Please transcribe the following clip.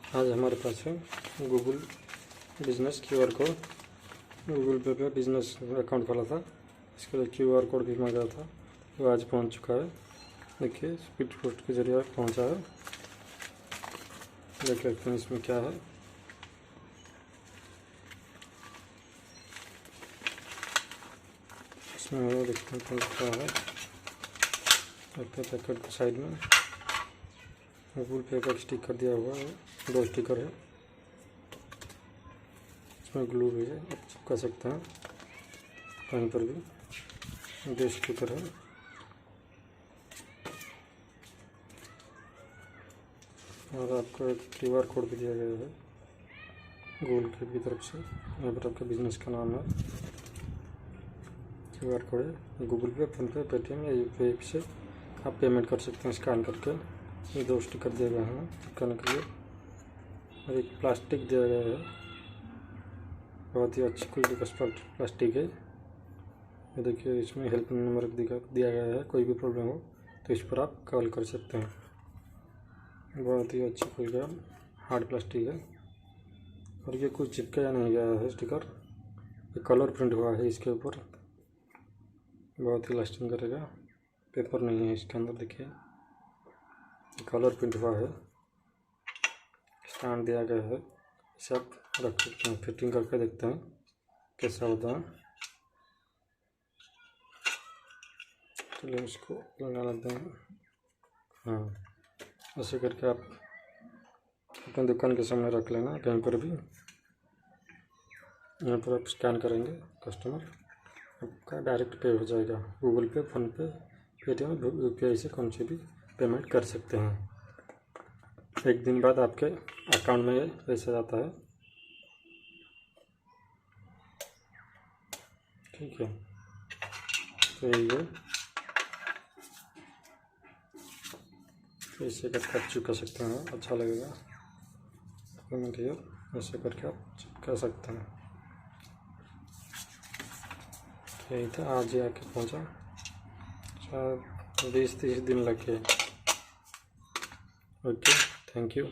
आज हमारे पास है Google business QR code. Google पे बिजनेस अकाउंट खोला था, इसके लिए QR कोड भी मांगा था, वो आज पहुंच चुका है। देखिए स्पीड पोस्ट के जरिए पहुंचा है। देख सकते हैं इसमें क्या है। इसमें वो देखते हैं क्या है। पैकेट के साइड में गूगल पे का स्टिकर दिया हुआ है, 2 स्टिकर है। इसमें ग्लू भी है, आप चिपका सकते हैं कहीं पर भी। 2 स्टिकर है। और आपको एक QR कोड भी दिया गया है गूगल की तरफ से। यहाँ पर आपका बिजनेस का नाम है। QR कोड है। गूगल पे, फोन पे, पेटीएम या UPI से आप पेमेंट कर सकते हैं स्कैन करके। ये 2 स्टिकर दिए गए हैं चिपकाने के लिए, और एक प्लास्टिक दिया गया है, बहुत ही अच्छी क्वालिटी का प्लास्टिक है। ये देखिए इसमें हेल्प नंबर दिया गया है, कोई भी प्रॉब्लम हो तो इस पर आप कॉल कर सकते हैं। बहुत ही अच्छी क्वालिटी का हार्ड प्लास्टिक है, और ये कुछ चिपकाया नहीं गया है स्टिकर, ये कलर प्रिंट हुआ है इसके ऊपर। बहुत ही लास्टिंग करेगा, पेपर नहीं है इसके अंदर। देखिए कलर प्रिंट हुआ है, स्टैंड दिया गया है, इसे आप रख सकते हैं। फिटिंग करके देखते हैं कैसा होता है। चलिए इसको लगा लेते हैं। हाँ, ऐसे करके आप अपने दुकान के सामने रख लेना कहीं पर भी। यहाँ पर आप स्कैन करेंगे, कस्टमर आपका डायरेक्ट पे हो जाएगा। गूगल पे, फोन पे, पेटीएम, UPI से कौन सी भी पेमेंट कर सकते हैं। 1 दिन बाद आपके अकाउंट में पैसा जाता है। ठीक है, तो यही है। ऐसे करके आप चुका सकते हैं, अच्छा लगेगा। पेमेंट हियर ऐसे करके आप चिपका सकते हैं। यही था, आज ही आके पहुँचा। शायद 20-30 दिन लगे। Okay, thank you.